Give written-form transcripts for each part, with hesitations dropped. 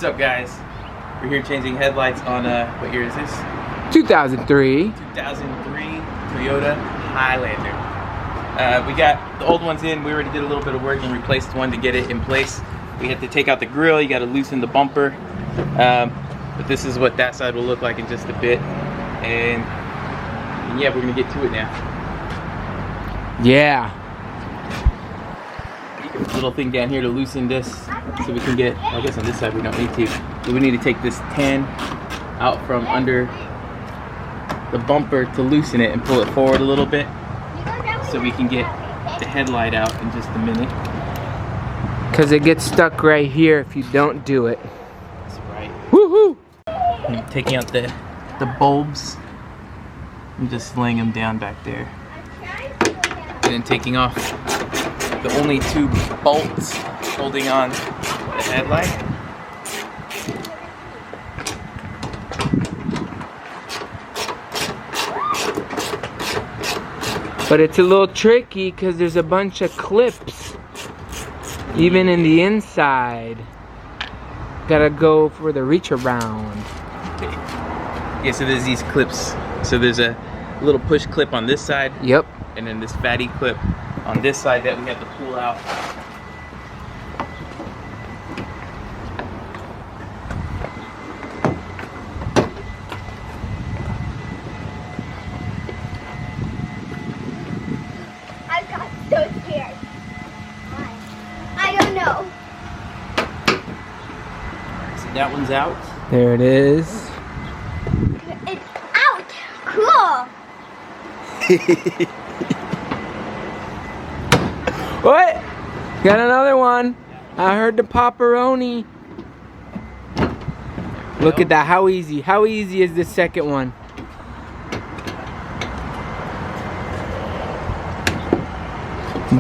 What's up, guys? We're here changing headlights on what year is this? 2003. 2003 Toyota Highlander. We got the old ones in. We already did a little bit of work and replaced one to get it in place. We had to take out the grill. You got to loosen the bumper. But this is what that side will look like in just a bit. And yeah, we're gonna get to it now. Yeah. Little thing down here to loosen this so we can get, I guess on this side we don't need to, but we need to take this tan out from under the bumper to loosen it and pull it forward a little bit so we can get the headlight out in just a minute. Because it gets stuck right here if you don't do it. That's right. Woohoo! I'm taking out the bulbs and just laying them down back there. And then taking off the only two bolts holding on the headlight. But it's a little tricky because there's a bunch of clips even in the inside. Gotta go for the reach around. Yeah, so there's these clips. So there's a little push clip on this side. Yep. And then this fatty clip on this side that we have to pull out. I got so scared. I don't know. So that one's out. There it is. It's out. Cool. What? Got another one. I heard the pepperoni. Look at that. How easy. How easy is the second one?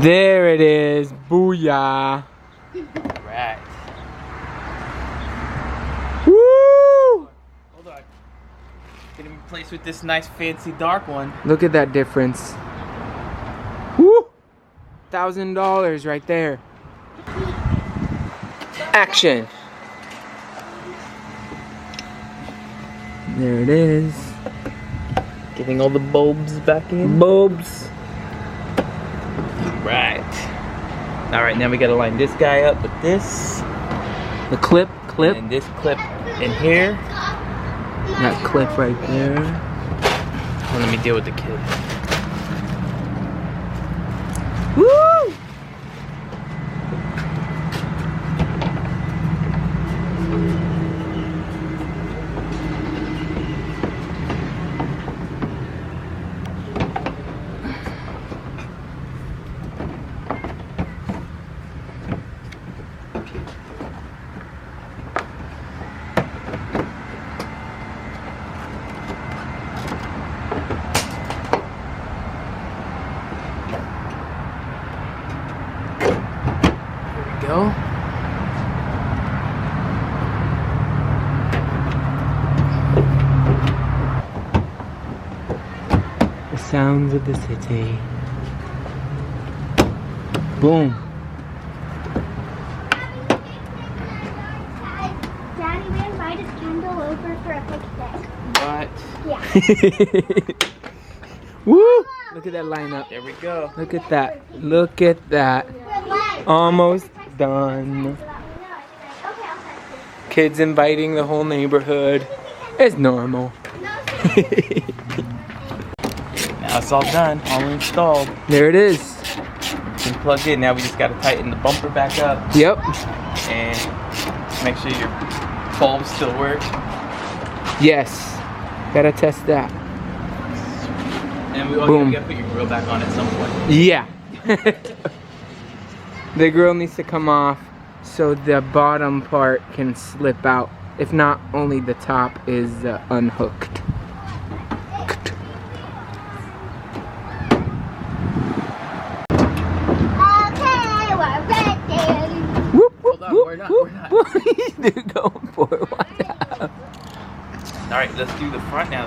There it is. Booyah. Right. Woo! Hold on. Getting replaced with this nice fancy dark one. Look at that difference. Woo! $1,000 right there. Action. There it is. Getting all the bulbs back in. Bulbs. Right. Alright, now we gotta line this guy up with this. The clip. And this clip in here. That clip right there. Well, let me deal with the kid. Woo! Go. The sounds of the city. Boom. Daddy, we invited Kendall over for a picnic. But Yeah. Woo! Look at that lineup. there we go. Look at that. Look at that. Almost done. Kids inviting the whole neighborhood. It's normal. Now it's all done, all installed. There it is. It's been plugged in. Now we just gotta tighten the bumper back up Yep. and make sure your bulbs still work. Yes. Gotta test that. And we Boom. gotta put your grill back on at some point. Yeah. The grill needs to come off so the bottom part can slip out. If not, only the top is unhooked. Okay, we're ready. Whoop, whoop, Hold on, whoop, we're not, whoop, we're not. whoop. They're going for it. What? Alright, let's do the front now.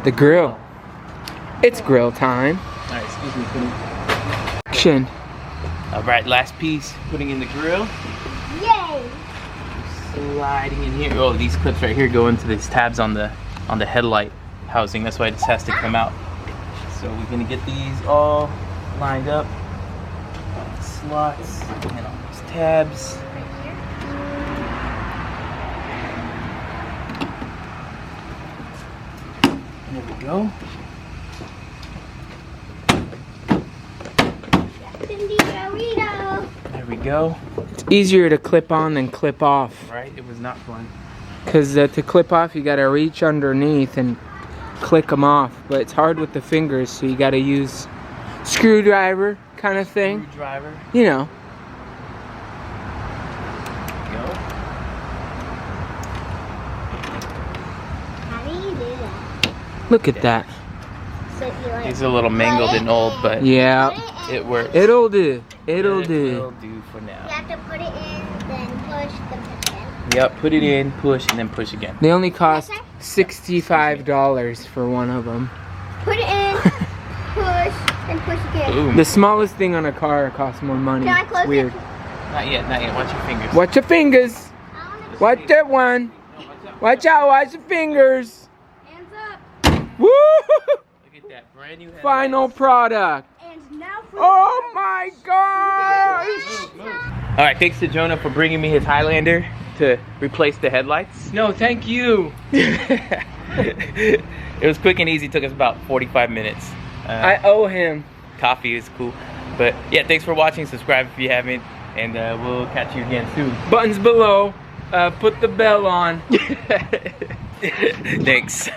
The grill. It's grill time. Alright, excuse me. Action. Alright, last piece. Putting in the grill. Yay! sliding in here. Oh, these clips right here go into these tabs on the headlight housing. That's why it just has to come out. So we're gonna get these all lined up. Slots and all those tabs. There we go. There we go. It's easier to clip on than clip off. Right? It was not fun. Because to clip off, you got to reach underneath and click them off. But it's hard with the fingers, so you got to use screwdriver kind of thing. Screwdriver. You know. Go. How do you do that? Look at that. So you like It's a little mangled and old, but Yeah. it works. It'll do. It'll It do. will do for You now. have to put it in, then push, then push in. Yep, put it in, push, and then push again. They only cost $65 for one of them. Put it in, push, and push again. Boom. The smallest thing on a car costs more money. Can I close It's weird. it? Not yet, not yet. Watch your fingers. Watch your fingers. I wanna Watch that one. Watch out. Watch your fingers. hands up. Woo! Look at that. Brand new headlights. Final product. And now for Oh my gosh! Move, move. All right, thanks to Jonah for bringing me his Highlander to replace the headlights. No, thank you. It was quick and easy. Took us about 45 minutes. I owe him. Coffee is cool. But yeah, thanks for watching. Subscribe if you haven't. And we'll catch you again soon. Buttons below. Put the bell on. Thanks.